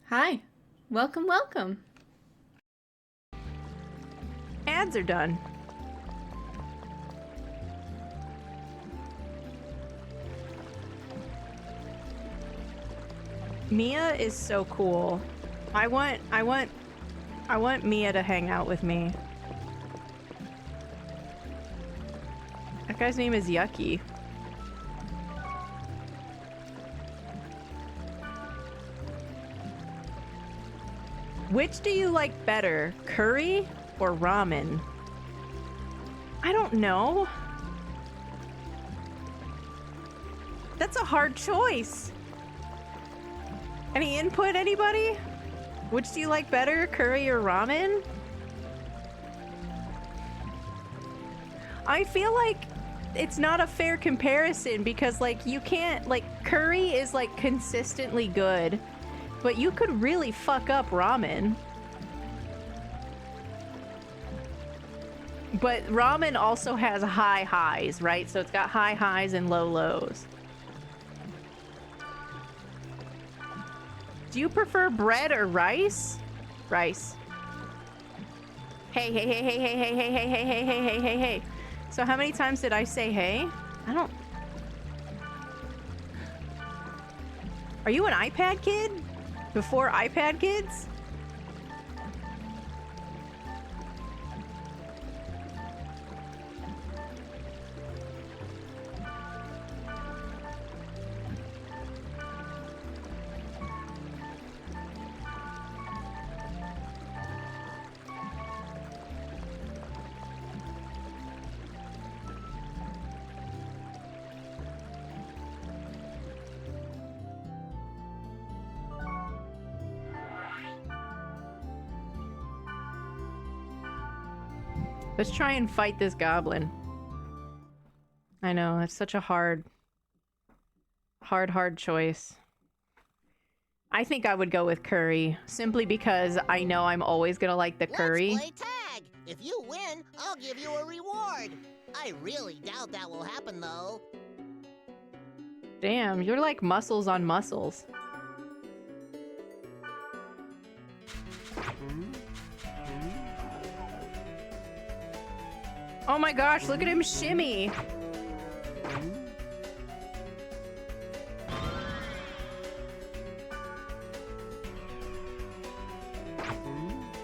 Hi. Welcome, welcome. Ads are done. Mia is so cool. I want Mia to hang out with me. That guy's name is Yucky. Which do you like better, curry or ramen? I don't know. That's a hard choice. Any input, anybody? Which do you like better, curry or ramen? I feel like it's not a fair comparison because, like, you can't, like, curry is, like, consistently good, but you could really fuck up ramen. But ramen also has high highs, right? So it's got high highs and low lows. Do you prefer bread or rice? Rice. Hey, hey, hey, hey, hey, hey, hey, hey, hey, hey, hey, hey, hey, hey. So how many times did I say hey? I don't... Are you an iPad kid? Before iPad kids? Let's try and fight this goblin. I know, it's such a hard choice. I think I would go with curry, simply because I know I'm always gonna like the curry. Let's play tag! If you win, I'll give you a reward. I really doubt that will happen, though. Damn, you're like muscles on muscles. Oh my gosh, look at him shimmy!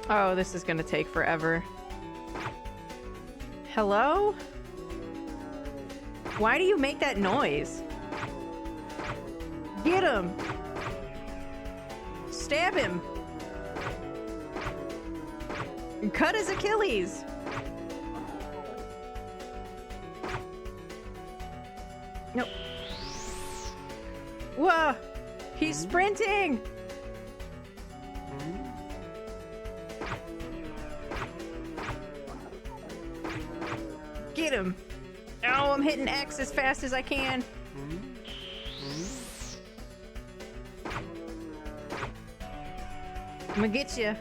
Oh, this is gonna take forever. Hello? Why do you make that noise? Get him! Stab him! Cut his Achilles! Nope. Whoa! He's sprinting! Get him! Oh, I'm hitting X as fast as I can. I'm gonna get you.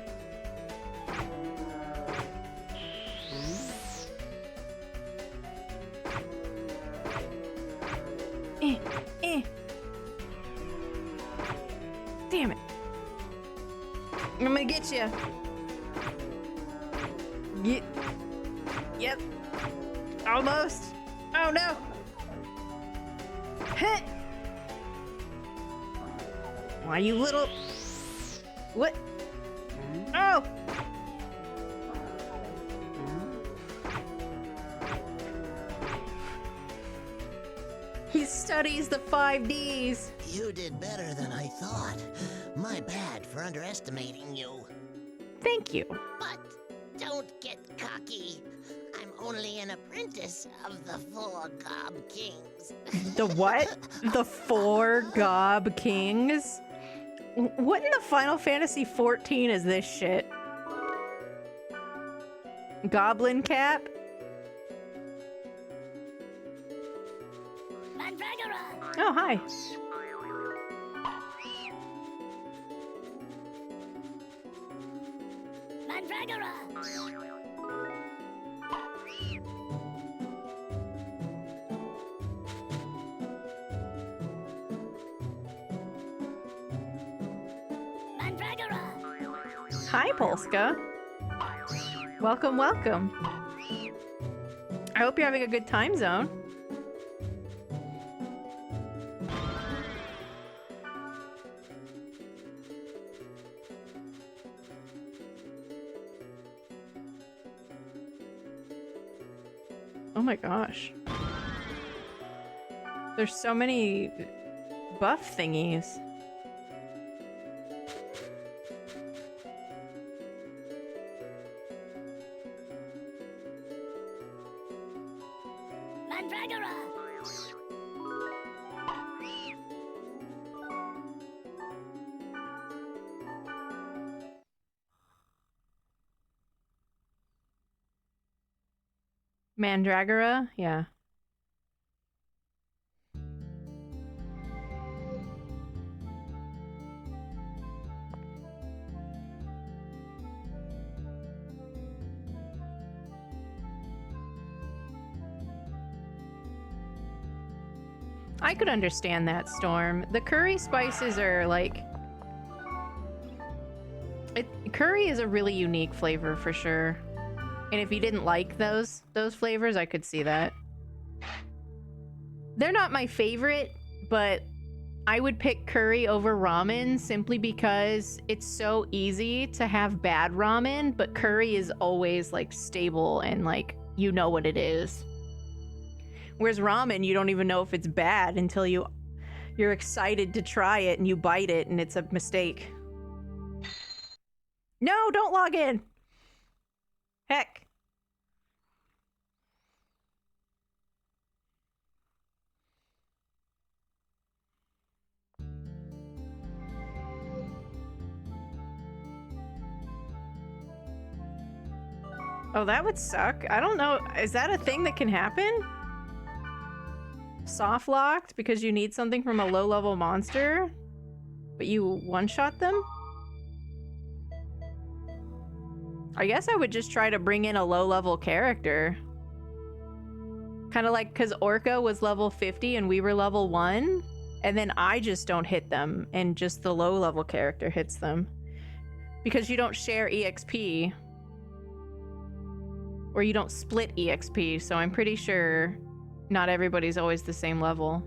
Damn it. I'm gonna get you. Yep. Almost. Oh no. Hit. Why, you little... What? Oh! He studies the 5Ds. You did better than I thought. My bad for underestimating you. Thank you. But don't get cocky. I'm only an apprentice of the 4 Gob Kings. The what? The 4 Gob Kings? What in the Final Fantasy 14 is this shit? Goblin cap? Oh, hi. Hi, Polska. Welcome, welcome. I hope you're having a good time zone. Oh my gosh. There's so many buff thingies. Mandragora? Yeah. I could understand that, Storm. The curry spices are like... curry is a really unique flavor for sure. And if you didn't like those flavors, I could see that. They're not my favorite, but I would pick curry over ramen simply because it's so easy to have bad ramen, but curry is always like stable and like you know what it is. Whereas ramen, you don't even know if it's bad until you're excited to try it and you bite it and it's a mistake. No, don't log in. Heck. Oh, that would suck. I don't know. Is that a thing that can happen? Soft locked because you need something from a low level monster, but you one-shot them? I guess I would just try to bring in a low level character. Kind of like because Orca was level 50 and we were level 1, and then I just don't hit them and just the low level character hits them. Because you don't share EXP. Or you don't split EXP, so I'm pretty sure not everybody's always the same level.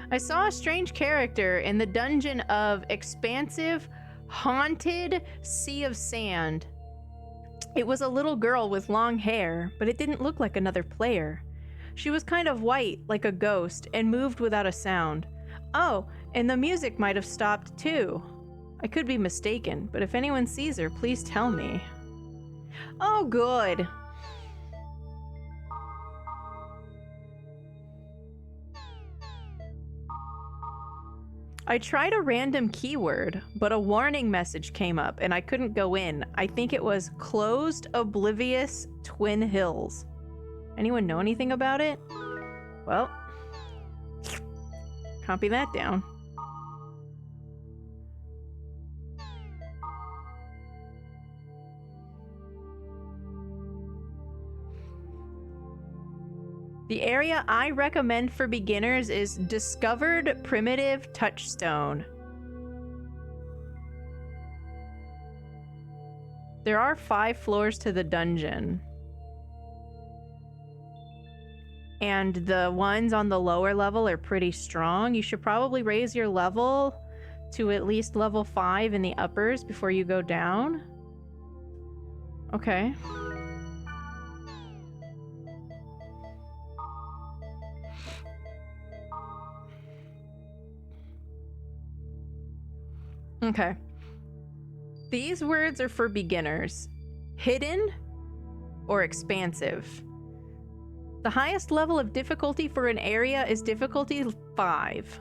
I saw a strange character in the dungeon of Expansive Haunted Sea of Sand. It was a little girl with long hair, but it didn't look like another player. She was kind of white, like a ghost, and moved without a sound. Oh, and the music might have stopped too. I could be mistaken, but if anyone sees her, please tell me. Oh, good. I tried a random keyword, but a warning message came up and I couldn't go in. I think it was closed oblivious Twin Hills. Anyone know anything about it? Well, copy that down. The area I recommend for beginners is Discovered Primitive Touchstone. There are 5 floors to the dungeon. And the ones on the lower level are pretty strong. You should probably raise your level to at least level 5 in the uppers before you go down. Okay. Okay. These words are for beginners. Hidden or expansive. The highest level of difficulty for an area is difficulty 5.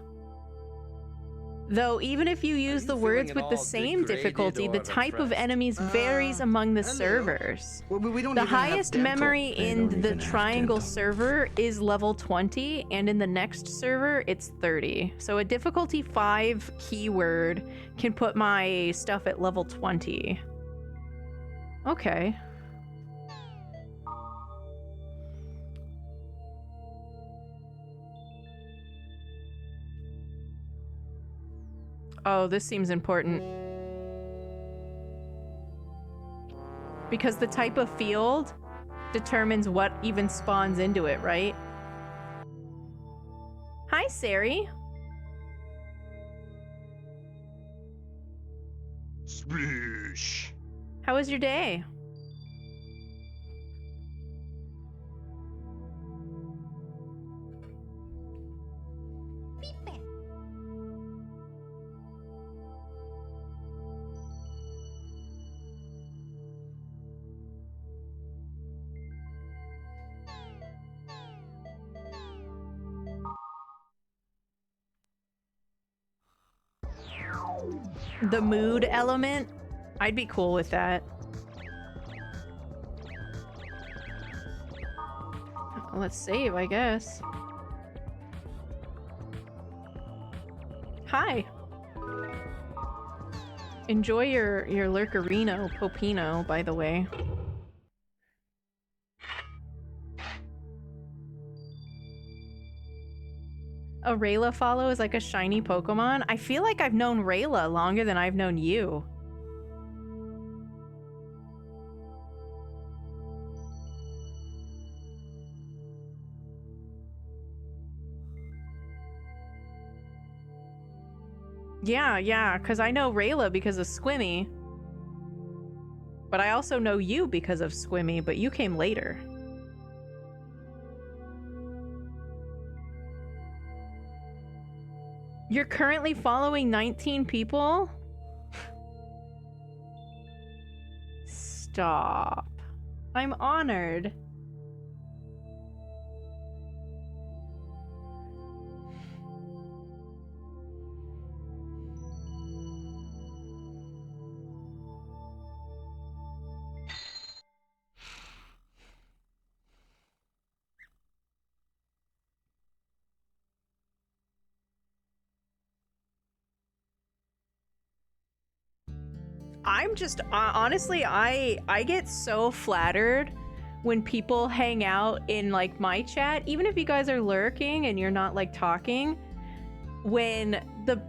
Though even if you use the words with the same difficulty, the type of enemies varies among the servers. The highest memory in the triangle server is level 20, and in the next server, it's 30. So a difficulty 5 keyword can put my stuff at level 20. Okay. Oh, this seems important. Because the type of field determines what even spawns into it, right? Hi, Sari. Sploosh. How was your day? The mood element? I'd be cool with that. Let's save, I guess. Hi. Enjoy your Lurkerino Popino, by the way. A Rayla follow is like a shiny Pokemon? I feel like I've known Rayla longer than I've known you. Yeah, because I know Rayla because of Squimmy. But I also know you because of Squimmy, but you came later. You're currently following 19 people? Stop. I'm honored. I'm just honestly, I get so flattered when people hang out in like my chat, even if you guys are lurking and you're not like talking, when the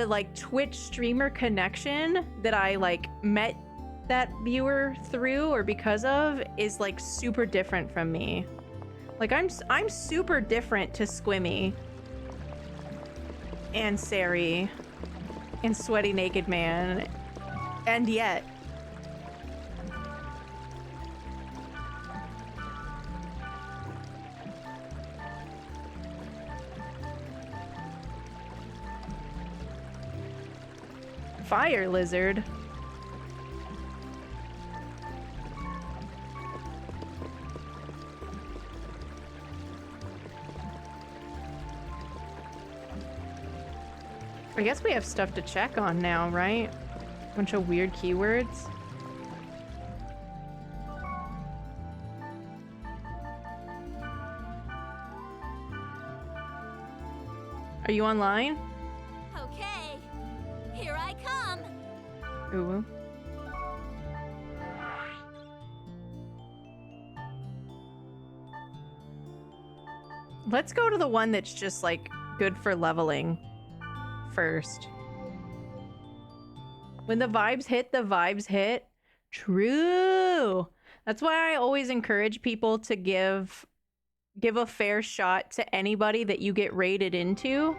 like Twitch streamer connection that I like met that viewer through or because of is like super different from me. Like I'm super different to Squimmy and Sari and Sweaty Naked Man. And yet, fire lizard. I guess we have stuff to check on now, right? Bunch of weird keywords. Are you online? Okay, here I come. Ooh. Let's go to the one that's just like good for leveling first. When the vibes hit, the vibes hit. True. That's why I always encourage people to give a fair shot to anybody that you get raided into,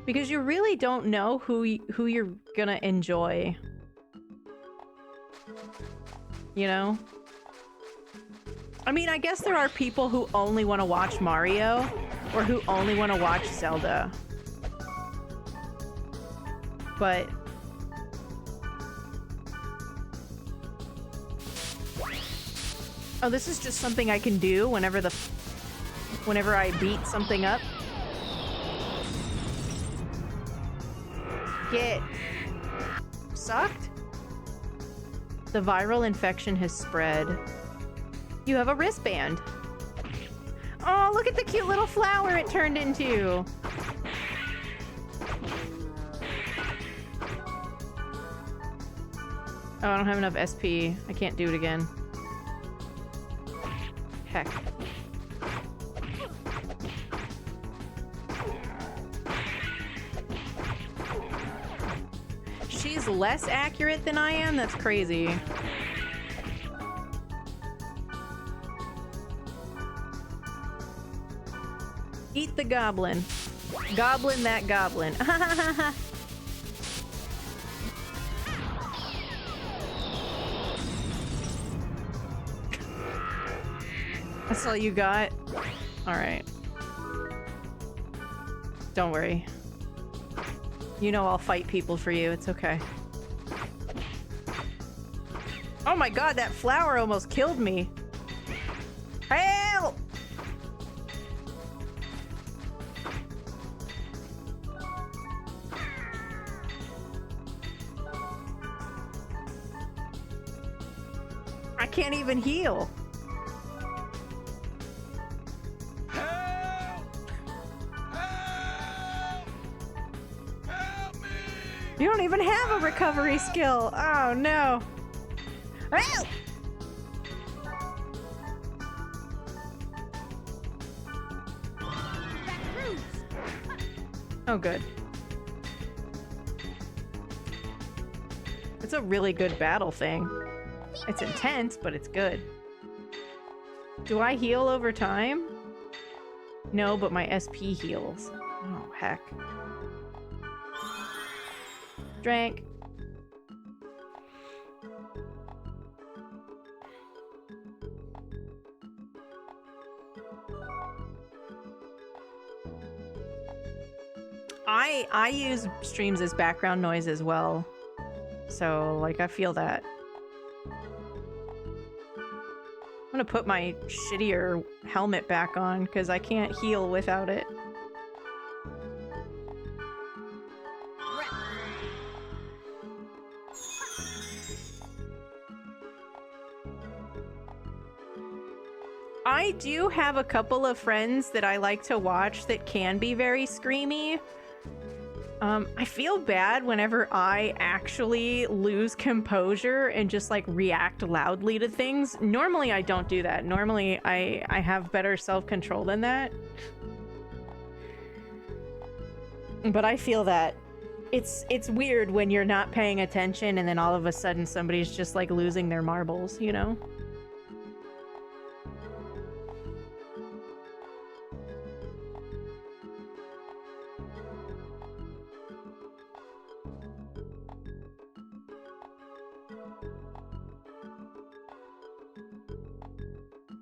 because you really don't know who you're gonna enjoy. You know? I mean, I guess there are people who only want to watch Mario or who only want to watch Zelda. But oh, this is just something I can do whenever I beat something up. Get sucked? The viral infection has spread. You have a wristband. Oh, look at the cute little flower it turned into. Oh, I don't have enough SP. I can't do it again. Heck. She's less accurate than I am? That's crazy. Eat the goblin. Goblin that goblin. That's all you got? Alright. Don't worry. You know I'll fight people for you. It's okay. Oh my god, that flower almost killed me. Help! I can't even heal. You don't even have a recovery skill. Oh no. Help! Oh, good. It's a really good battle thing. It's intense, but it's good. Do I heal over time? No, but my SP heals. Oh, heck. Drank. I use streams as background noise as well. So, like, I feel that. I'm gonna put my shittier helmet back on because I can't heal without it. I do have a couple of friends that I like to watch that can be very screamy. I feel bad whenever I actually lose composure and just like react loudly to things. Normally I don't do that. Normally I have better self-control than that. But I feel that it's weird when you're not paying attention and then all of a sudden somebody's just like losing their marbles, you know?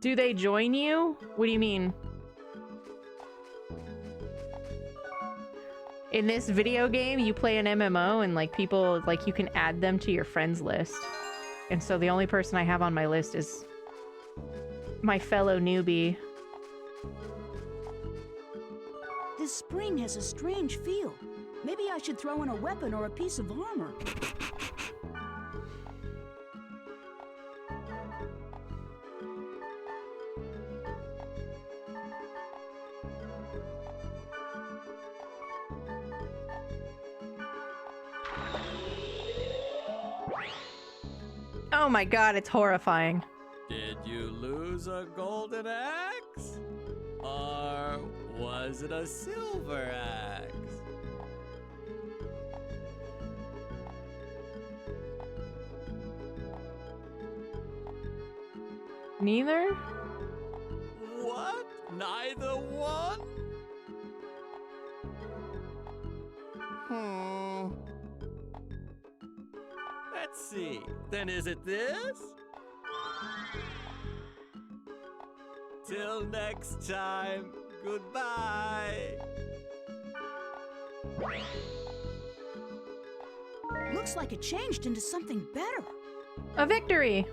Do they join you? What do you mean? In this video game, you play an MMO and like people, like you can add them to your friends list. And so the only person I have on my list is my fellow newbie. This spring has a strange feel. Maybe I should throw in a weapon or a piece of armor. Oh my god, it's horrifying. Did you lose a golden axe? Or was it a silver axe? Neither? What? Neither one? Let's see. Then is it this? Till next time, goodbye. Looks like it changed into something better. A victory!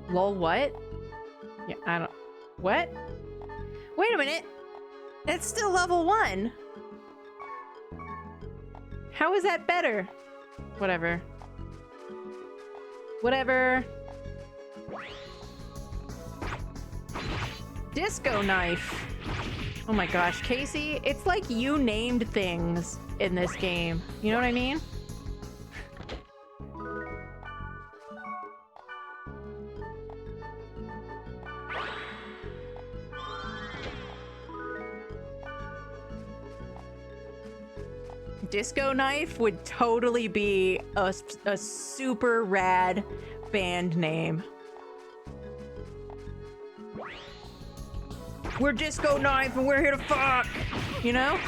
Lol, what? Yeah, I don't... What? Wait a minute! It's still level 1! How is that better? Whatever. Whatever. Disco knife. Oh my gosh, Casey, it's like you named things in this game. You know what I mean? Disco Knife would totally be a super rad band name. We're Disco Knife and we're here to fuck, you know?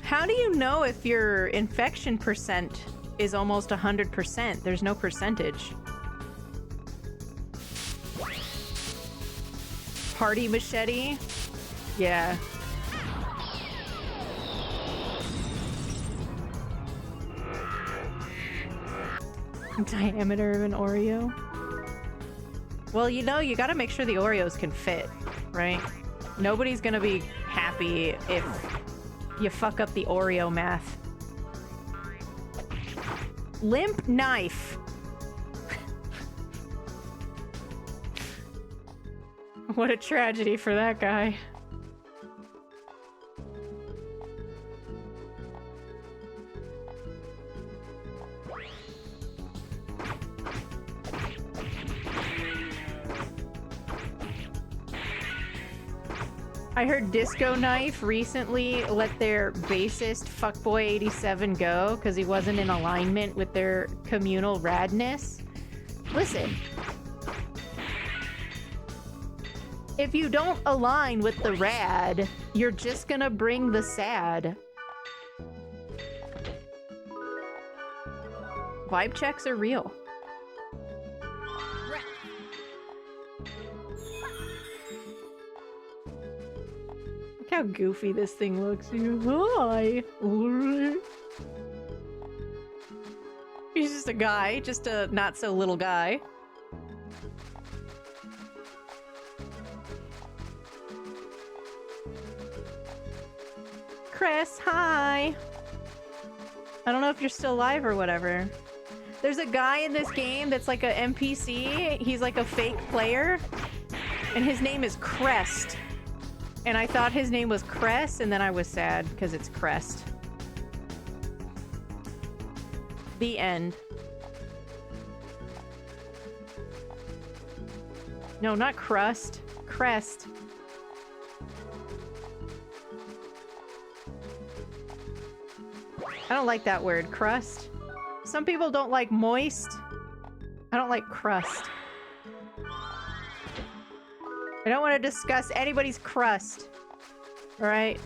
How do you know if your infection percent is almost 100%? There's no percentage. Party machete? Yeah. Diameter of an Oreo? Well, you know, you gotta make sure the Oreos can fit, right? Nobody's gonna be happy if you fuck up the Oreo math. Limp knife. What a tragedy for that guy. I heard Disco Knife recently let their bassist Fuckboy87 go because he wasn't in alignment with their communal radness. Listen. If you don't align with the rad, you're just gonna bring the sad. Vibe checks are real. Look how goofy this thing looks. Hi. He's just a guy, just a not so little guy. Chris, hi. I don't know if you're still alive or whatever. There's a guy in this game that's like a NPC. He's like a fake player. And his name is Crest. And I thought his name was Crest, and then I was sad because it's Crest. The end. No, not crust. Crest. I don't like that word, crust. Some people don't like moist. I don't like crust. I don't want to discuss anybody's crust. Alright?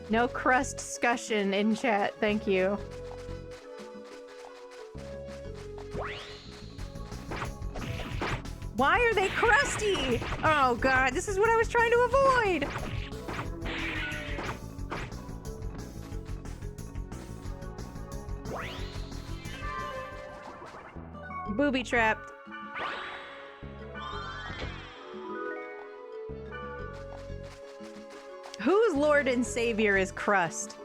No crust discussion in chat, thank you. Why are they crusty? Oh god, this is what I was trying to avoid! Booby trapped. Whose Lord and Savior is Crust?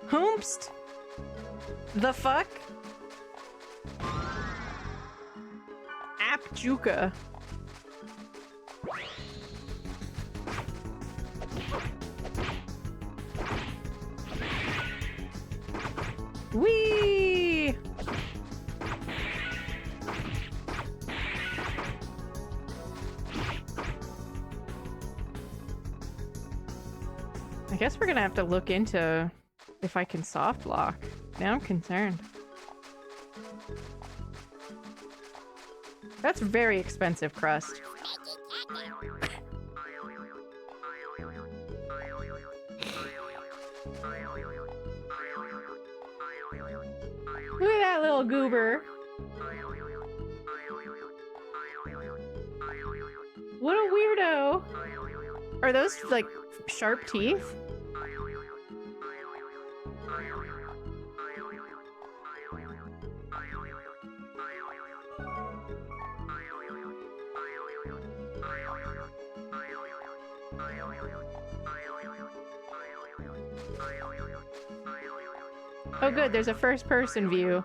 Whomst? The fuck? Apjuka. Whee! I guess we're gonna have to look into if I can soft lock. Now I'm concerned. That's very expensive crust. Look at that little goober. What a weirdo. Are those like sharp teeth? Oh good, there's a first-person view.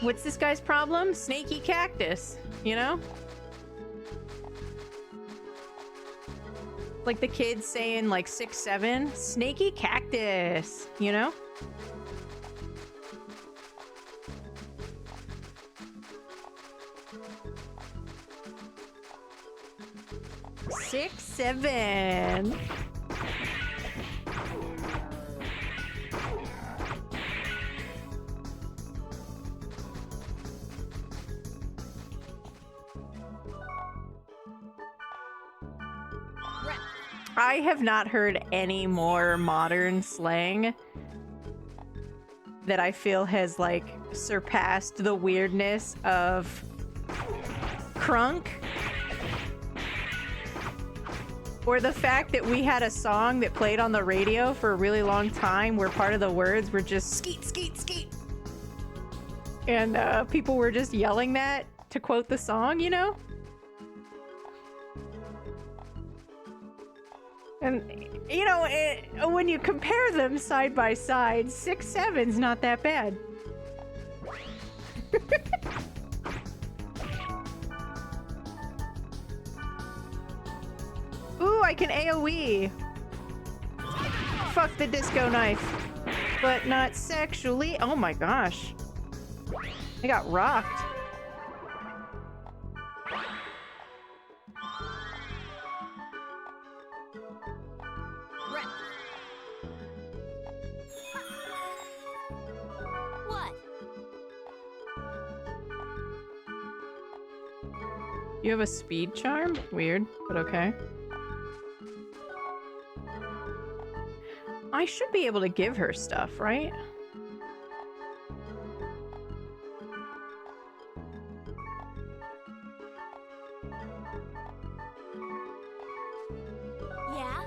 What's this guy's problem? Snaky cactus, you know? Like the kids saying like 6, 7, snaky cactus, you know? Six, 7. I have not heard any more modern slang that I feel has like surpassed the weirdness of crunk, or the fact that we had a song that played on the radio for a really long time where part of the words were just skeet, skeet, skeet. And people were just yelling that to quote the song, you know? And, you know, when you compare them side by side, 6, 7's not that bad. Ooh, I can AoE. Fuck the disco knife. But not sexually. Oh my gosh. I got rocked. What? You have a speed charm? Weird, but okay. I should be able to give her stuff, right? Yeah?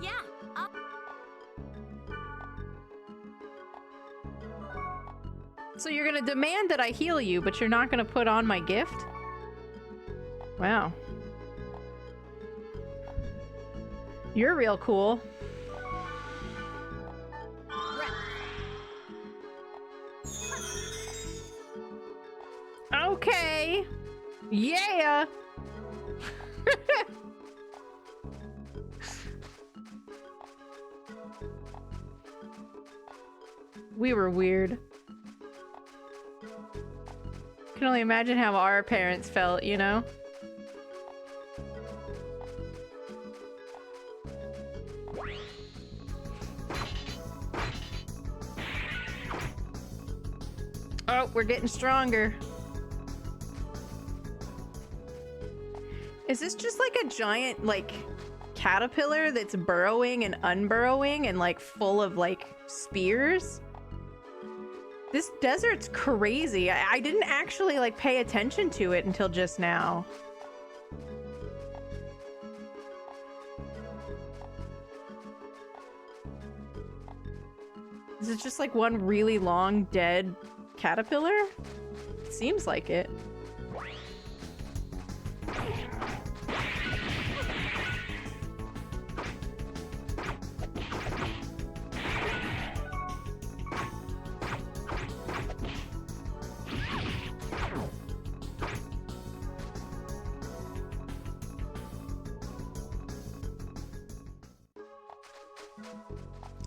Yeah, So you're gonna demand that I heal you, but you're not gonna put on my gift? Wow. You're real cool. Okay. Yeah. We were weird. Can only imagine how our parents felt, you know? Oh, we're getting stronger. Is this just like a giant, like, caterpillar that's burrowing and unburrowing and, like, full of, like, spears? This desert's crazy. I didn't actually, like, pay attention to it until just now. Is it just, like, one really long, dead caterpillar? It seems like it.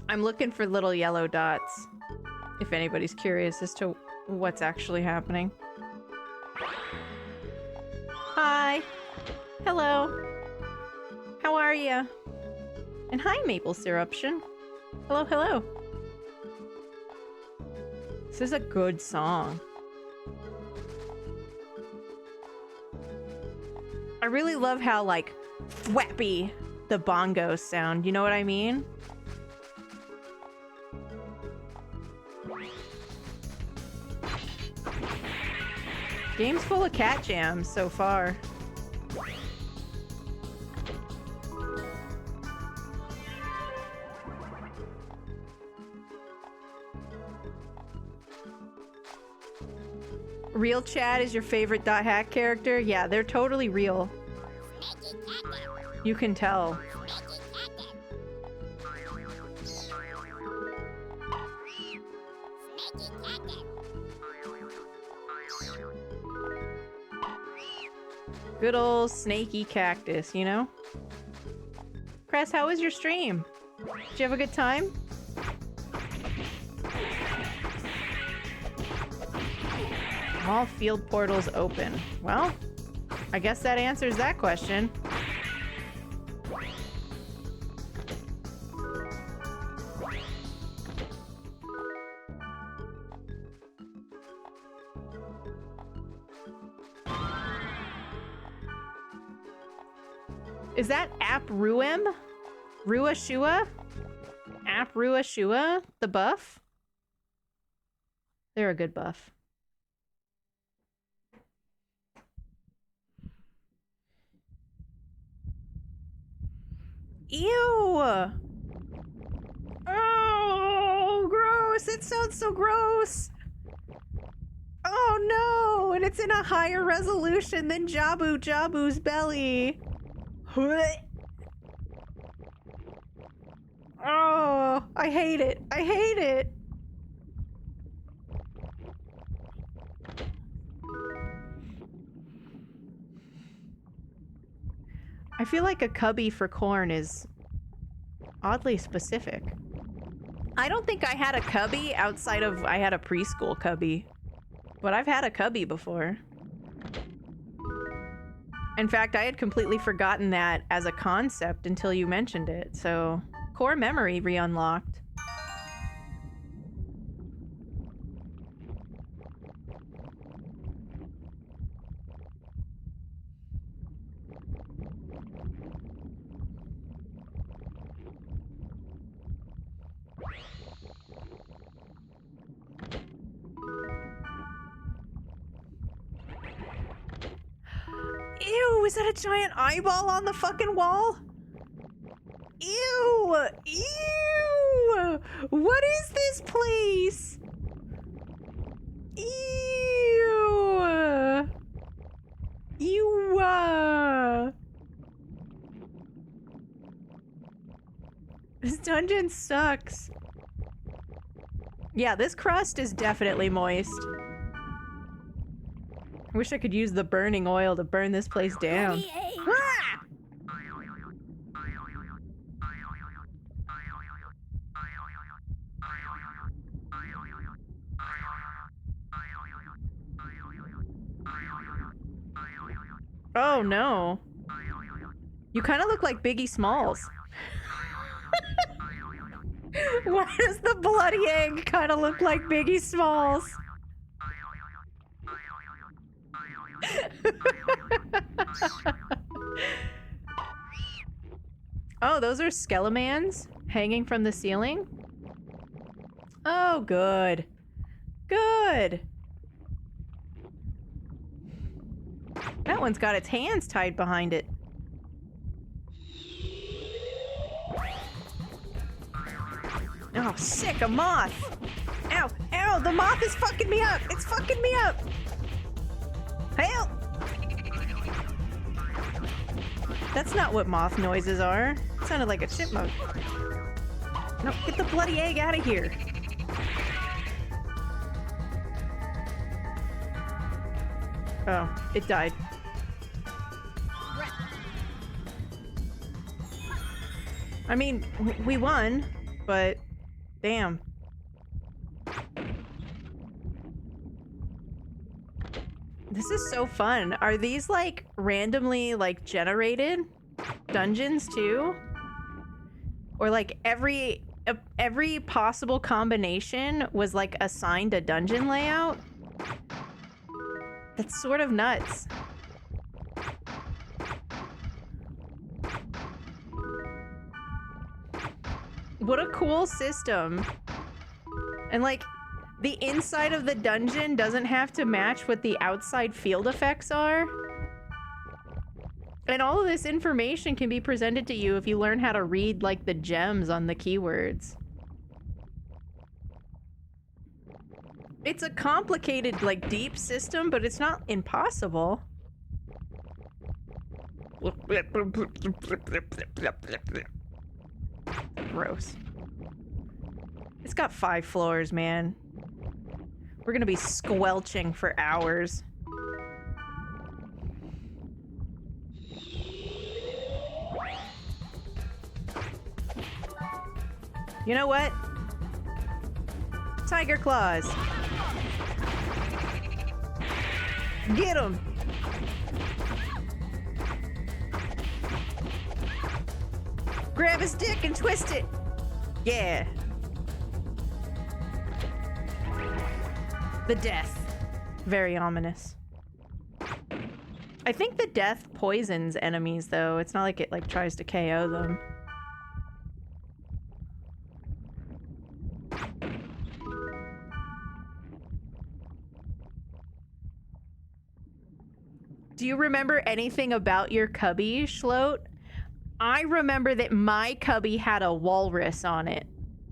I'm looking for little yellow dots, if anybody's curious as to what's actually happening. Hi. Hello. How are you? And hi, Maple Syruption. Hello, hello. This is a good song. I really love how, like, thwappy the bongos sound. You know what I mean? Game's full of cat jams so far. Real Chad is your favorite Dot Hack character? Yeah, they're totally real. You can tell. Good old snaky cactus, you know? Cress, how was your stream? Did you have a good time? All field portals open. Well, I guess that answers that question. Is that App Ruem? Ruashua? App Ruashua? The buff? They're a good buff. Ew! Oh, gross! It sounds so gross! Oh no! And it's in a higher resolution than Jabu Jabu's belly. Oh, I hate it. I hate it. I feel like a cubby for corn is oddly specific. I don't think I had a cubby outside of I had a preschool cubby, but I've had a cubby before. In fact, I had completely forgotten that as a concept until you mentioned it, so core memory re-unlocked. Ew, is that a giant eyeball on the fucking wall? Ew! Ew! What is this place? Ew! Ew! This dungeon sucks. Yeah, this crust is definitely moist. I wish I could use the burning oil to burn this place down. Ah! Oh no. You kind of look like Biggie Smalls. Why does the bloody egg kind of look like Biggie Smalls? Oh, those are skelemans hanging from the ceiling? Oh, good. Good. That one's got its hands tied behind it. Oh, sick, a moth. Ow, ow, the moth is fucking me up. It's fucking me up. Help! That's not what moth noises are. It sounded like a chipmunk. No, get the bloody egg out of here. Oh, it died. I mean, we won, but damn. This is so fun. Are these like randomly like generated dungeons too? Or like every possible combination was like assigned a dungeon layout? That's sort of nuts. What a cool system. And like the inside of the dungeon doesn't have to match what the outside field effects are. And all of this information can be presented to you if you learn how to read, like, the gems on the keywords. It's a complicated, like, deep system, but it's not impossible. Gross. It's got 5 floors, man. We're gonna be squelching for hours. You know what? Tiger claws. Get him. Grab his dick and twist it. Yeah. The death. Very ominous. I think the death poisons enemies, though. It's not like it like tries to KO them. Do you remember anything about your cubby, Schlote? I remember that my cubby had a walrus on it.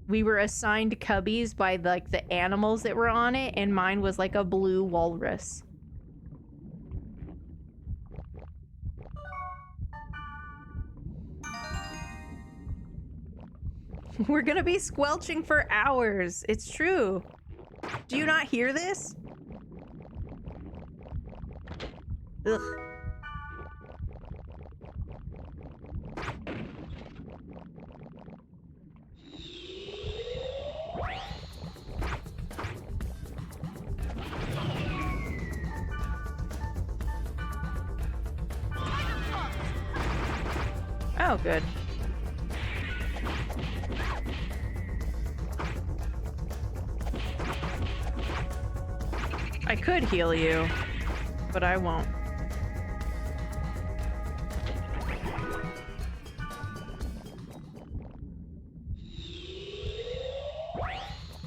We were assigned cubbies by like the animals that were on it, and mine was like a blue walrus. We're gonna be squelching for hours. It's true. Do you not hear this? Ugh. Oh, good. I could heal you, but I won't.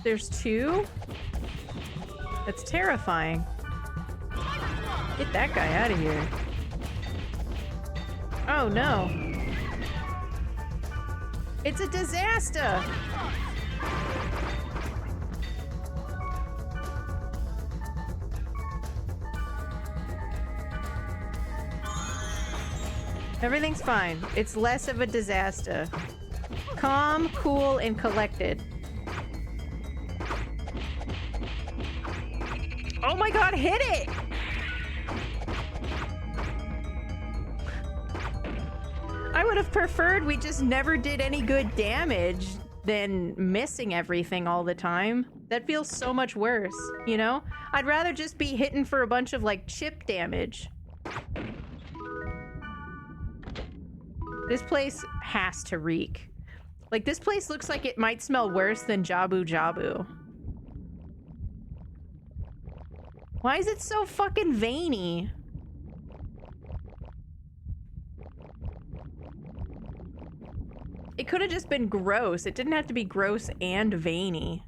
There's two? That's terrifying. Get that guy out of here. Oh no. It's a disaster! Everything's fine. It's less of a disaster. Calm, cool, and collected. Oh my god, hit it! I would have preferred we just never did any good damage than missing everything all the time. That feels so much worse, you know? I'd rather just be hitting for a bunch of, like, chip damage. This place has to reek. Like, this place looks like it might smell worse than Jabu Jabu. Why is it so fucking veiny? It could have just been gross. It didn't have to be gross and veiny.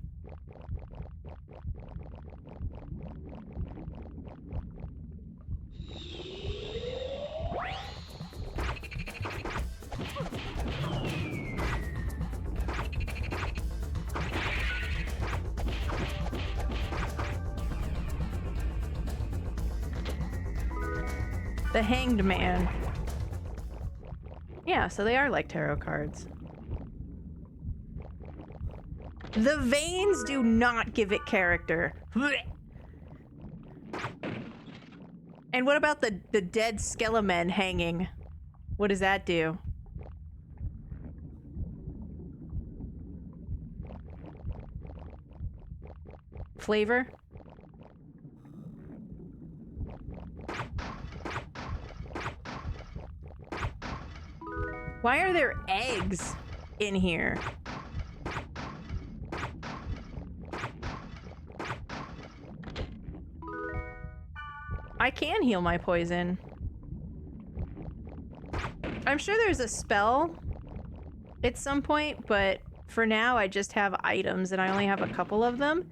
The Hanged Man. Yeah, so they are like tarot cards. The veins do not give it character. And what about the dead skelemen hanging? What does that do? Flavor? Why are there eggs in here? I can heal my poison. I'm sure there's a spell at some point, but for now I just have items and I only have a couple of them.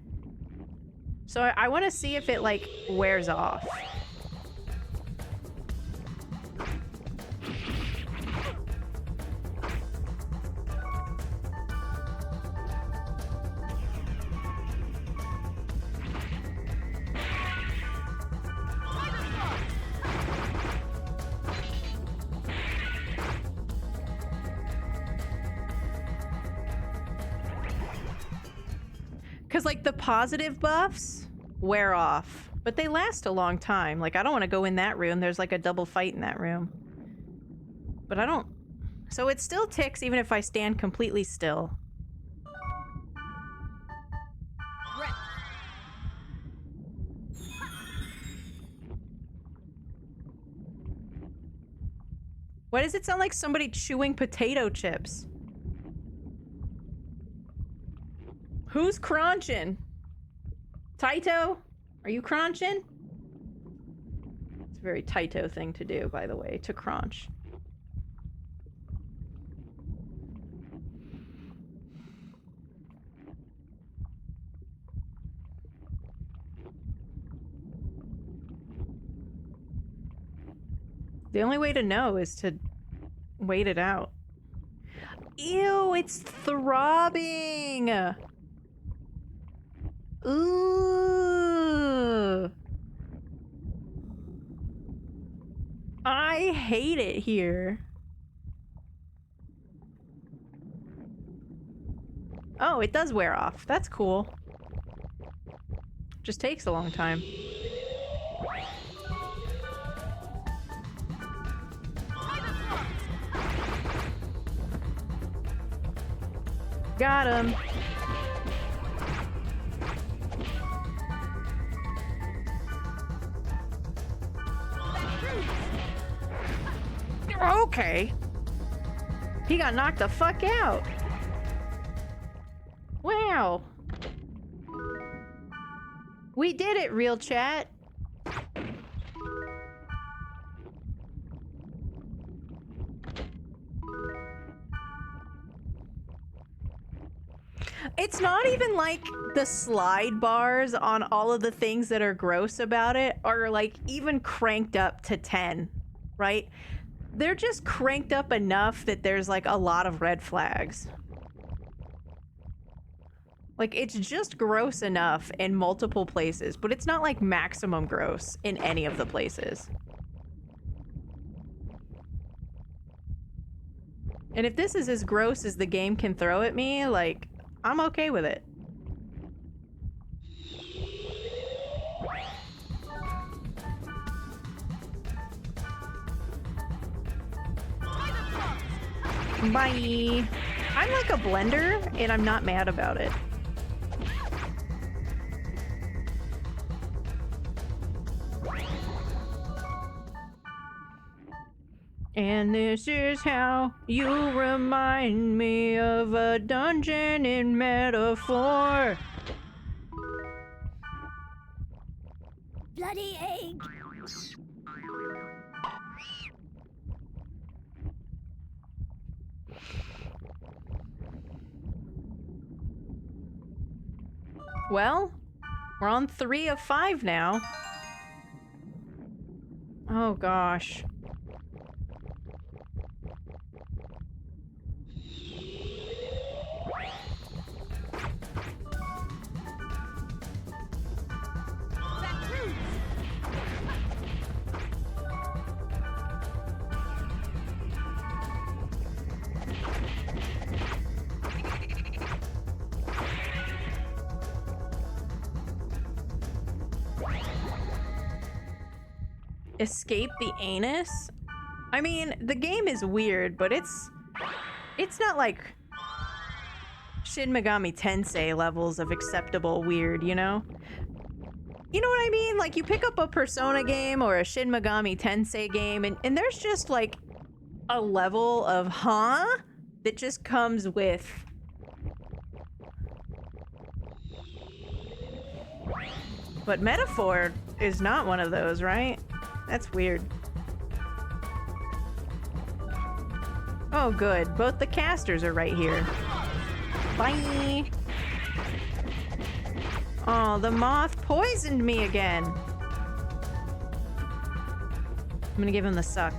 So I want to see if it, like, wears off. Because, like, the positive buffs wear off, but they last a long time. Like, I don't want to go in that room. There's like a double fight in that room. But I don't... So it still ticks even if I stand completely still. Why does it sound like somebody chewing potato chips? Who's crunching? Taito? Are you crunching? It's a very Taito thing to do, by the way, to crunch. The only way to know is to wait it out. Ew, it's throbbing! Ooh. I hate it here. Oh, it does wear off. That's cool. Just takes a long time. Got him. Okay. He got knocked the fuck out. Wow. We did it, real chat. It's not even like the slide bars on all of the things that are gross about it are like even cranked up to 10, right? They're just cranked up enough that there's like a lot of red flags. Like, it's just gross enough in multiple places, but it's not like maximum gross in any of the places. And if this is as gross as the game can throw at me, like, I'm okay with it. Bye. I'm like a blender, and I'm not mad about it. And this is how you remind me of a dungeon in Metaphor. Bloody egg! Well, we're on 3 of 5 now. Oh gosh. Escape the anus? I mean, the game is weird, but it's not like Shin Megami Tensei levels of acceptable weird, you know? You know what I mean? Like, you pick up a Persona game or a Shin Megami Tensei game, and there's just like a level of huh that just comes with but Metaphor is not one of those, right? That's weird. Oh, good. Both the casters are right here. Bye! Oh, the moth poisoned me again. I'm gonna give him the suck.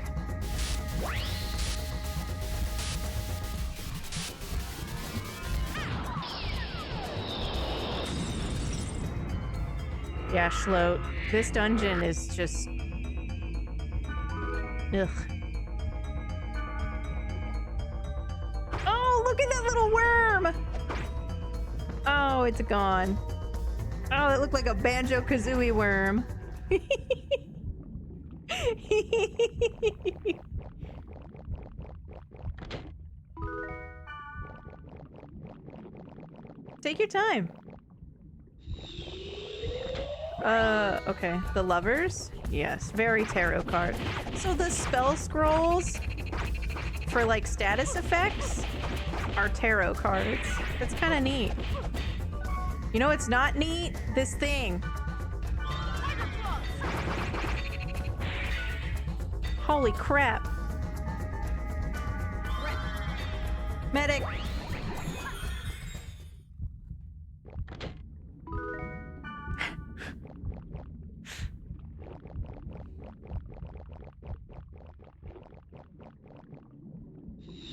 Yeah, Schloat. This dungeon is just... Ugh. Oh, look at that little worm! Oh, it's gone. Oh, it looked like a Banjo-Kazooie worm. Take your time. Okay. The lovers? Yes, very tarot card. So the spell scrolls for like status effects are tarot cards. That's kind of neat. You know what's not neat? This thing. Holy crap. Medic.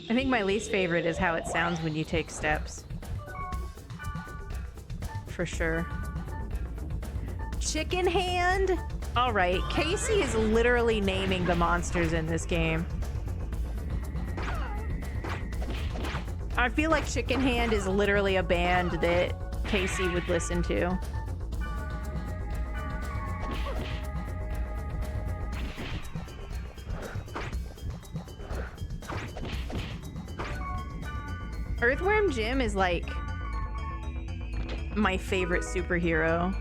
I think my least favorite is how it sounds when you take steps. For sure. Chicken hand? Alright, Casey is literally naming the monsters in this game. I feel like Chicken Hand is literally a band that Casey would listen to. Earthworm Jim is like my favorite superhero.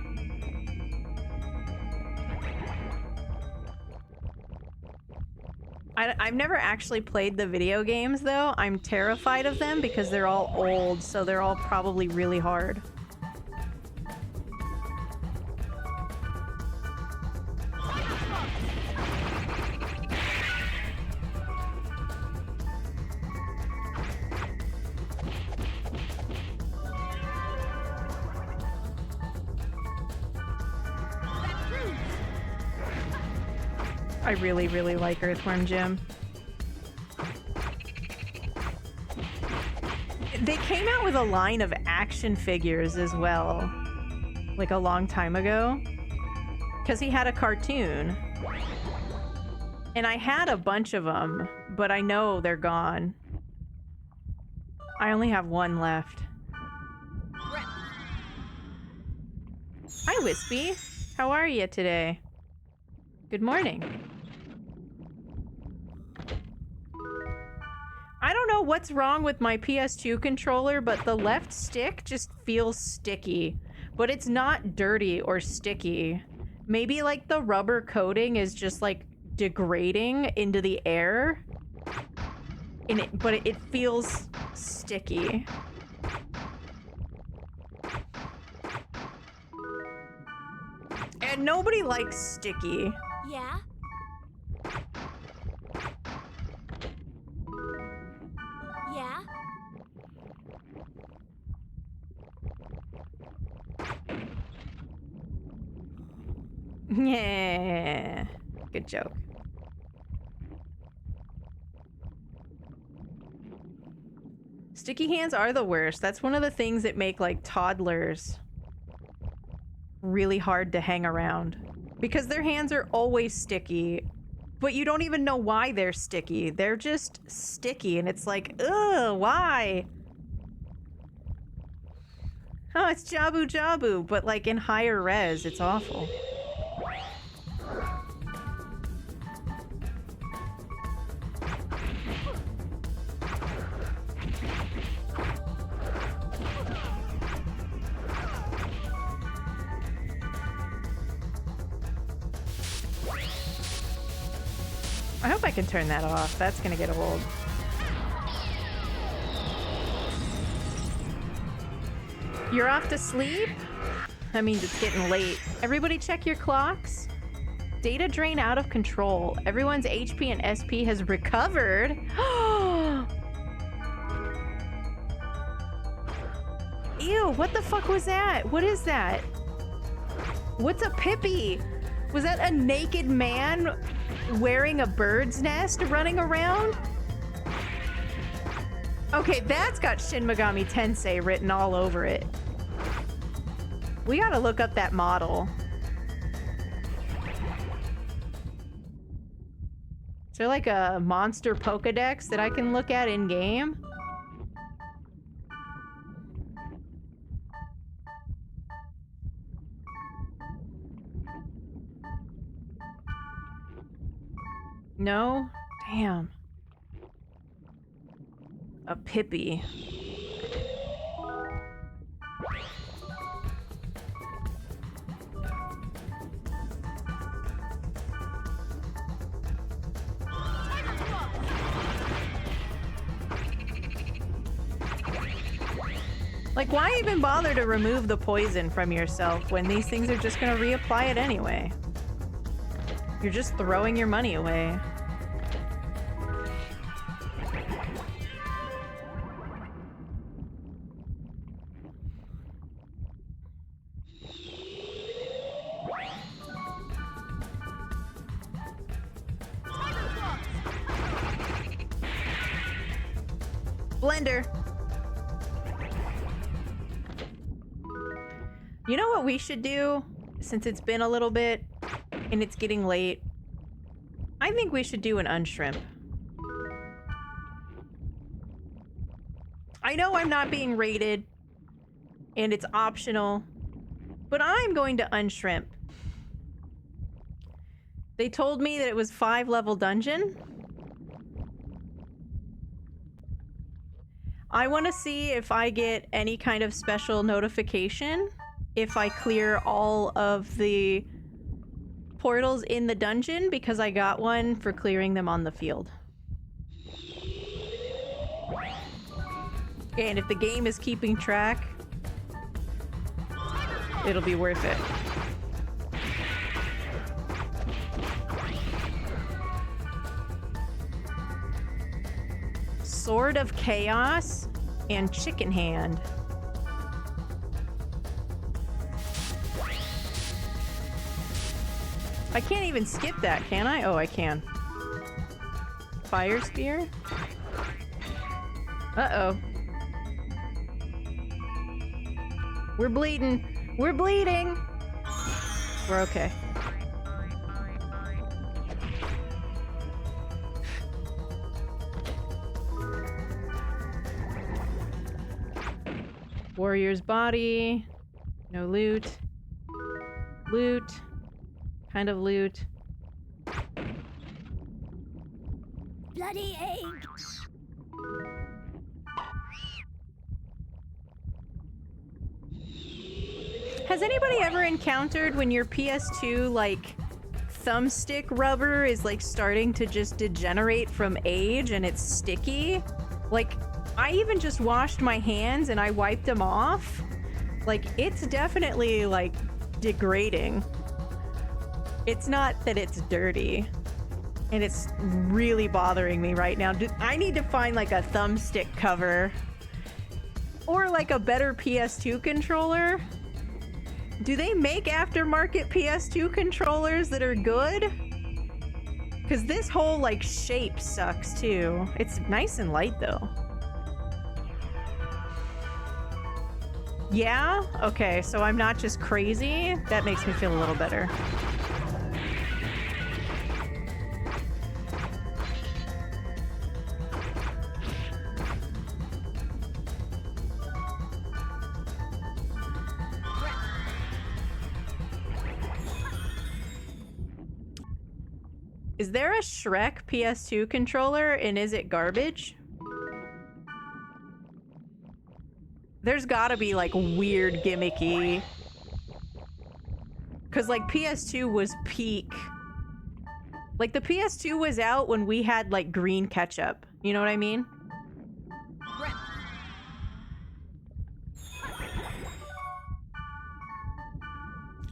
I've never actually played the video games though. I'm terrified of them because they're all old, so they're all probably really hard. I really, really like Earthworm Jim. They came out with a line of action figures as well, like a long time ago, because he had a cartoon. And I had a bunch of them, but I know they're gone. I only have one left. Hi, Wispy. How are you today? Good morning. I don't know what's wrong with my PS2 controller, but the left stick just feels sticky. But it's not dirty or sticky. Maybe like the rubber coating is just like degrading into the air. But it feels sticky. And nobody likes sticky. Yeah? Yeah? Yeah. Good joke. Sticky hands are the worst. That's one of the things that make like toddlers really hard to hang around. Because their hands are always sticky. But you don't even know why they're sticky. They're just sticky and it's like, ugh, why? Oh, it's Jabu Jabu, but like in higher res, it's awful. I hope I can turn that off. That's gonna get old. You're off to sleep? That means it's getting late. Everybody check your clocks. Data drain out of control. Everyone's HP and SP has recovered. Ew, what the fuck was that? What is that? What's a Pippi? Was that a naked man wearing a bird's nest running around? Okay, that's got Shin Megami Tensei written all over it. We gotta look up that model. Is there like a monster Pokedex that I can look at in game? No? Damn. A Pippi. Like, why even bother to remove the poison from yourself when these things are just gonna reapply it anyway? You're just throwing your money away. Blender. You know what we should do, since it's been a little bit and it's getting late? I think we should do an unshrimp. I know I'm not being rated and it's optional, but I'm going to unshrimp. They told me that it was 5-level dungeon. I want to see if I get any kind of special notification if I clear all of the portals in the dungeon, because I got one for clearing them on the field. And if the game is keeping track, it'll be worth it. Sword of Chaos and Chicken Hand. I can't even skip that, can I? Oh, I can. Fire Spear? Uh-oh. We're bleeding. We're bleeding! We're okay. Warrior's body. No loot. Loot. Kind of loot. Bloody egg. Has anybody ever encountered when your PS2, like, thumbstick rubber is, like, starting to just degenerate from age and it's sticky? Like, I even just washed my hands and I wiped them off. Like, it's definitely, like, degrading. It's not that it's dirty. And it's really bothering me right now. I need to find, like, a thumbstick cover. Or, like, a better PS2 controller. Do they make aftermarket PS2 controllers that are good? Because this whole, like, shape sucks, too. It's nice and light, though. Yeah? Okay, so I'm not just crazy. That makes me feel a little better. Is there a Shrek PS2 controller, and is it garbage? There's gotta be, like, weird gimmicky. Cause, like, PS2 was peak. Like, the PS2 was out when we had, like, green ketchup. You know what I mean?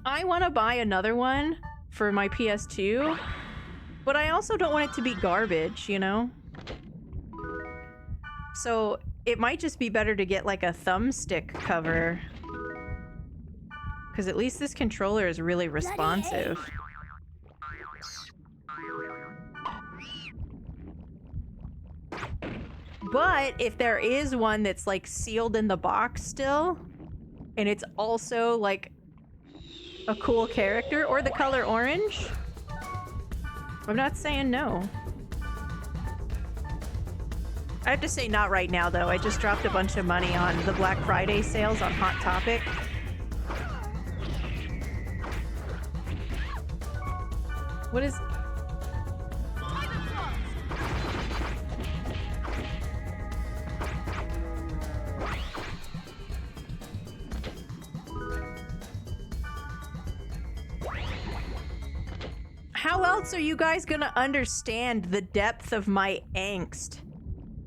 I want to buy another one for my PS2. But I also don't want it to be garbage, you know? So it might just be better to get like a thumbstick cover. Because at least this controller is really responsive. But if there is one that's like sealed in the box still, and it's also like a cool character, or the color orange, I'm not saying no. I have to say not right now, though. I just dropped a bunch of money on the Black Friday sales on Hot Topic. What is... How else are you guys gonna understand the depth of my angst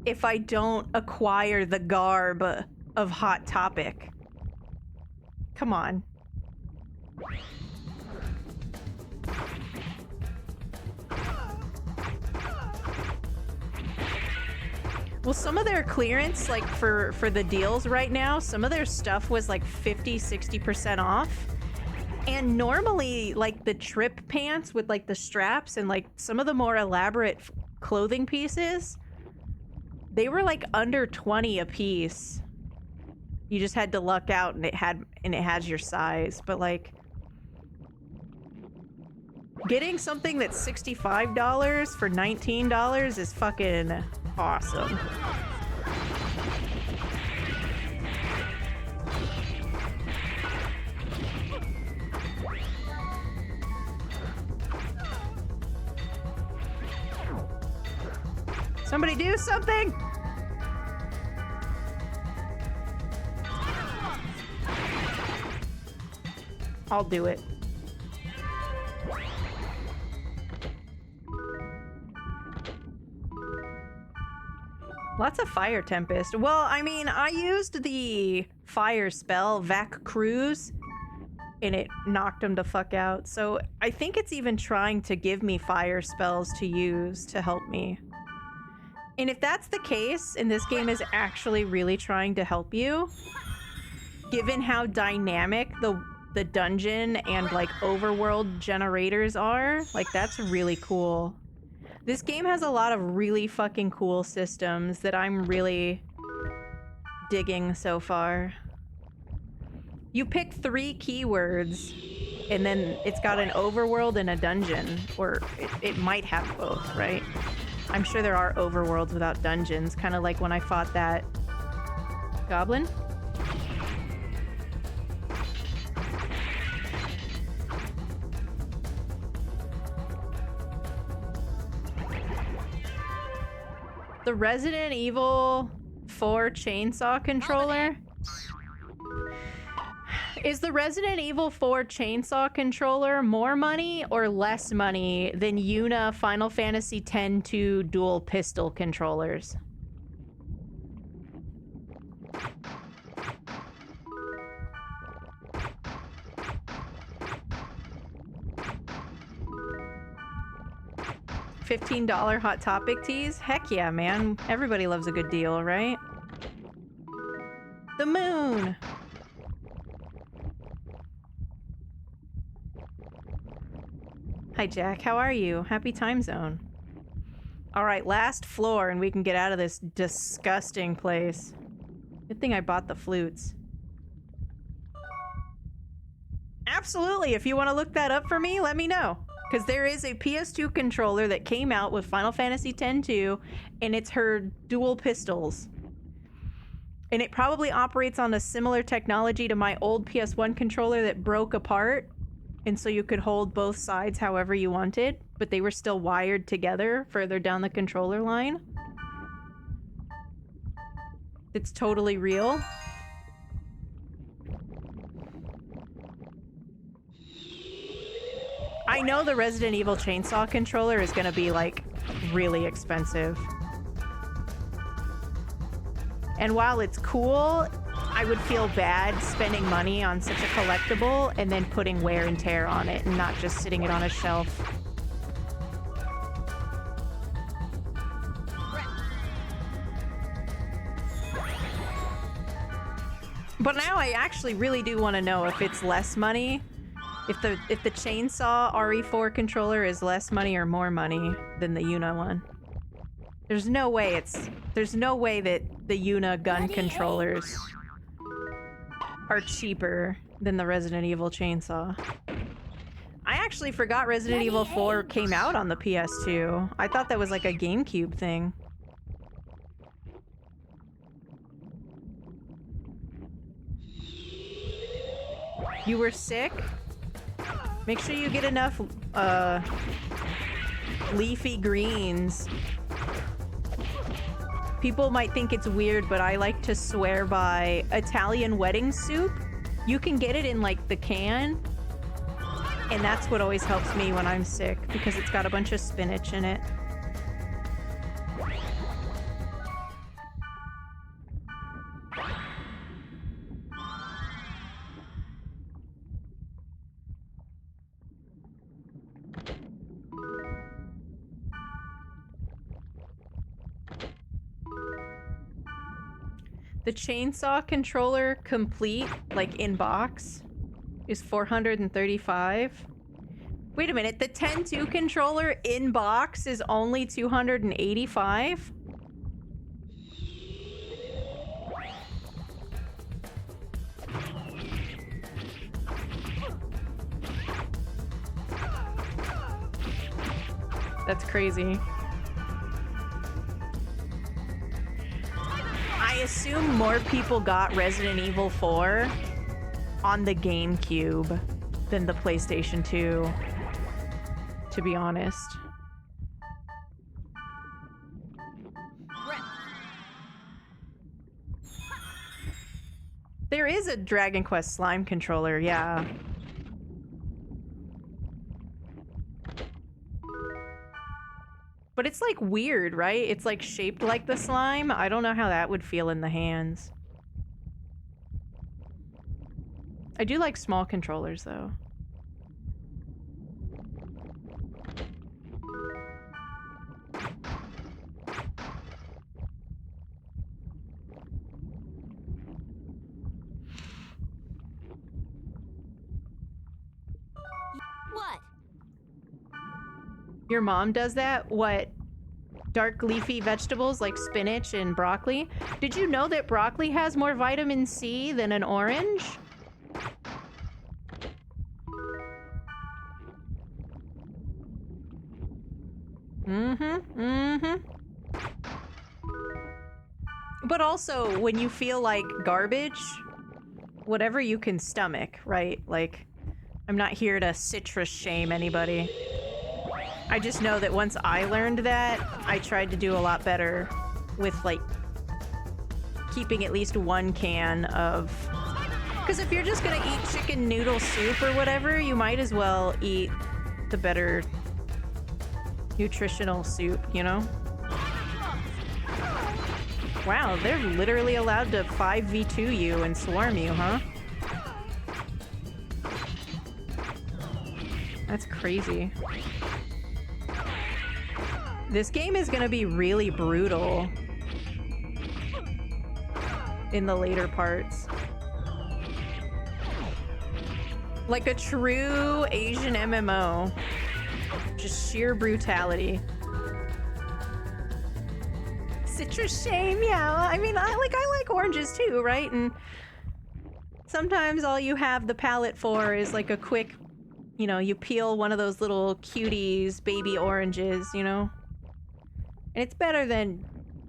if I don't acquire the garb of Hot Topic? Come on. Well, some of their clearance, like for the deals right now, some of their stuff was like 50-60% off. And normally, like the trip pants with like the straps and like some of the more elaborate clothing pieces, they were like under 20 a piece. You just had to luck out and it has your size. But like getting something that's $65 for $19 is fucking awesome. Somebody do something! I'll do it. Lots of Fire Tempest. Well, I mean, I used the fire spell, Vac Cruise, and it knocked him the fuck out. So I think it's even trying to give me fire spells to use to help me. And if that's the case, and this game is actually really trying to help you, given how dynamic the dungeon and like overworld generators are, like that's really cool. This game has a lot of really fucking cool systems that I'm really digging so far. You pick 3 keywords, and then it's got an overworld and a dungeon, or it might have both, right? I'm sure there are overworlds without dungeons, kind of like when I fought that goblin. The Resident Evil 4 chainsaw controller. Is the Resident Evil 4 chainsaw controller more money or less money than Yuna Final Fantasy X-2 dual pistol controllers? $15 Hot Topic tees? Heck yeah, man. Everybody loves a good deal, right? The moon! Hi, Jack. How are you? Happy time zone. Alright, last floor and we can get out of this disgusting place. Good thing I bought the flutes. Absolutely! If you want to look that up for me, let me know. Because there is a PS2 controller that came out with Final Fantasy X-2, and it's her dual pistols. And it probably operates on a similar technology to my old PS1 controller that broke apart, and so you could hold both sides however you wanted, but they were still wired together further down the controller line. It's totally real. I know the Resident Evil chainsaw controller is gonna be, like, really expensive. And while it's cool, I would feel bad spending money on such a collectible and then putting wear and tear on it and not just sitting it on a shelf. But now I actually really do want to know if it's less money. If the chainsaw RE4 controller is less money or more money than the Yuna one. There's no way that the Yuna gun controllers are cheaper than the Resident Evil chainsaw. I actually forgot Resident Evil 4 came out on the PS2. I thought that was like a GameCube thing. You were sick? Make sure you get enough leafy greens. People might think it's weird, but I like to swear by Italian wedding soup. You can get it in like the can. And that's what always helps me when I'm sick, because it's got a bunch of spinach in it. The chainsaw controller complete, like in box, is 435. Wait a minute, the 10-2 controller in box is only 285? That's crazy. I assume more people got Resident Evil 4 on the GameCube than the PlayStation 2, to be honest. There is a Dragon Quest slime controller, yeah. But it's like weird, right? It's like shaped like the slime. I don't know how that would feel in the hands. I do like small controllers though. What? Your mom does that? What? Dark leafy vegetables like spinach and broccoli? Did you know that broccoli has more vitamin C than an orange? But also, when you feel like garbage, whatever you can stomach, right? Like, I'm not here to citrus shame anybody. I just know that once I learned that, I tried to do a lot better with, like, keeping at least one can of... Because if you're just gonna eat chicken noodle soup or whatever, you might as well eat the better nutritional soup, you know? Wow, they're literally allowed to 5v2 you and swarm you, huh? That's crazy. This game is gonna be really brutal in the later parts. Like a true Asian MMO. Just sheer brutality. Citrus shame, yeah. I mean, I like oranges too, right? And sometimes all you have the palate for is like a quick, you know, you peel one of those little cuties, baby oranges, you know? And it's better than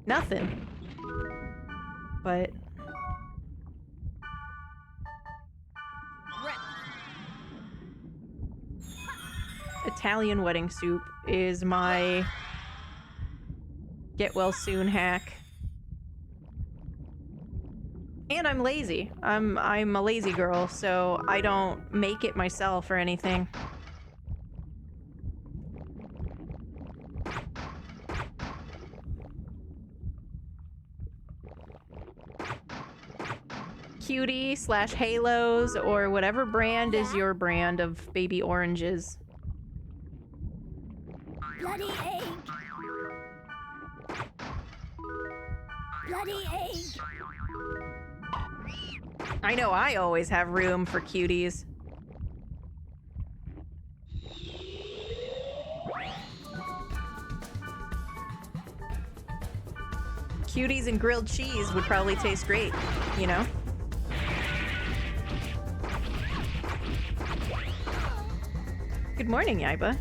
nothing. But... Italian wedding soup is my get well soon hack. And I'm lazy. I'm a lazy girl, so I don't make it myself or anything. Cutie / Halos or whatever brand is your brand of baby oranges. Bloody egg! Bloody egg! I know I always have room for cuties. Cuties and grilled cheese would probably taste great, you know? Good morning, Yaiba.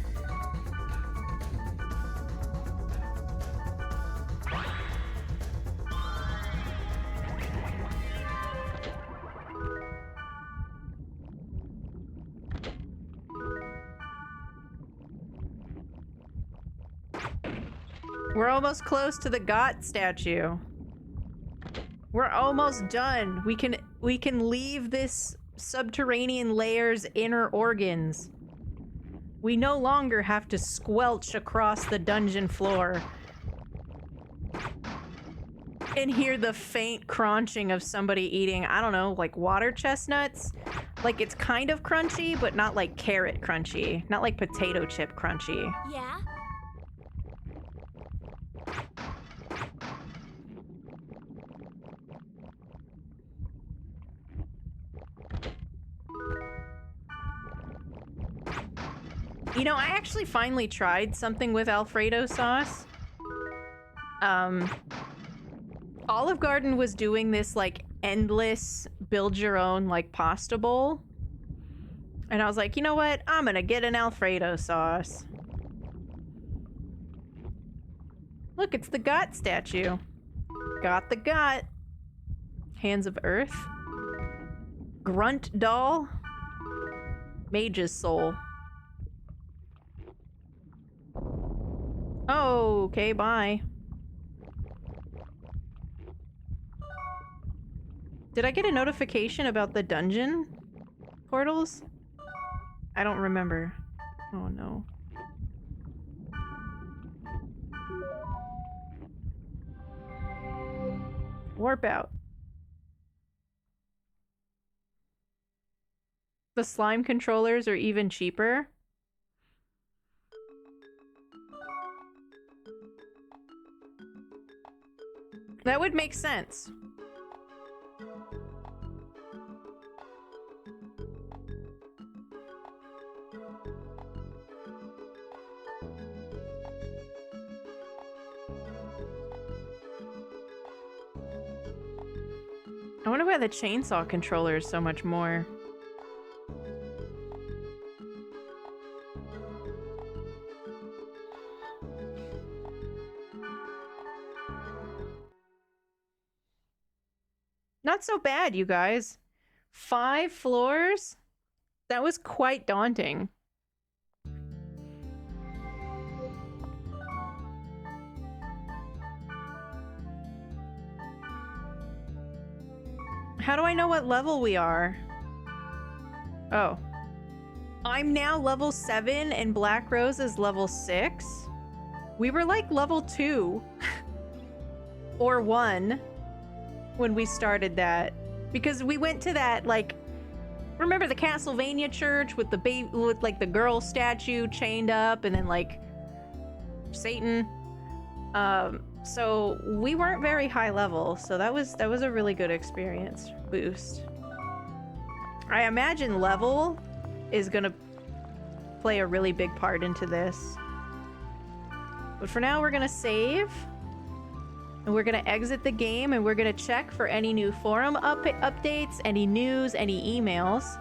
We're almost close to the Got statue. We're almost done. We can leave this subterranean layer's inner organs. We no longer have to squelch across the dungeon floor and hear the faint crunching of somebody eating, I don't know, like water chestnuts. Like, it's kind of crunchy, but not like carrot crunchy. Not like potato chip crunchy. Yeah? You know, I actually finally tried something with Alfredo sauce. Olive Garden was doing this, like, endless build your own, like, pasta bowl. And I was like, you know what? I'm gonna get an Alfredo sauce. Look, it's the Got statue. Got the Got. Hands of Earth. Grunt doll. Mage's soul. Oh, okay, bye. Did I get a notification about the dungeon portals? I don't remember. Oh no. Warp out. The slime controllers are even cheaper. That would make sense. I wonder why the chainsaw controller is so much more. Not so bad, you guys. 5 floors? That was quite daunting. How do I know what level we are? Oh. I'm now level 7 and Black Rose is level 6. We were like level 2. Or 1. When we started that, because we went to that, like, remember the Castlevania church with the baby, with like the girl statue chained up, and then like Satan. So we weren't very high level, so that was a really good experience boost. I imagine level is gonna play a really big part into this, but for now we're gonna save. And we're gonna exit the game and we're gonna check for any new forum updates, any news, any emails.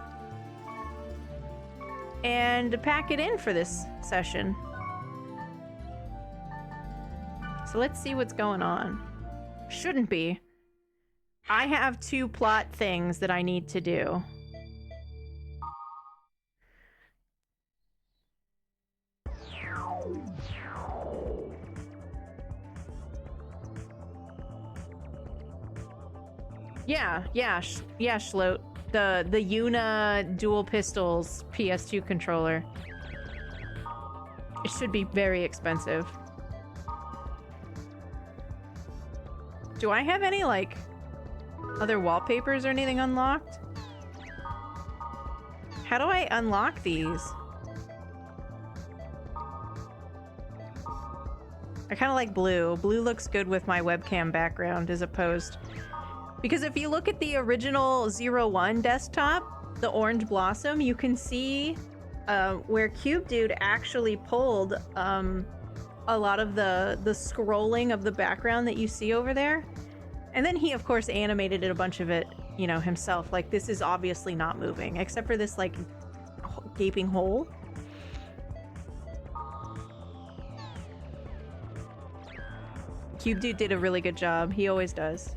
And pack it in for this session. So let's see what's going on. Shouldn't be. I have 2 plot things that I need to do. Yeah, Schloat. The Yuna dual pistols PS2 controller. It should be very expensive. Do I have any, like, other wallpapers or anything unlocked? How do I unlock these? I kind of like blue. Blue looks good with my webcam background as opposed... Because if you look at the original 01 desktop, the orange blossom, you can see where Cube Dude actually pulled a lot of the scrolling of the background that you see over there. And then he, of course, animated a bunch of it, you know, himself. Like, this is obviously not moving, except for this, like, gaping hole. Cube Dude did a really good job. He always does.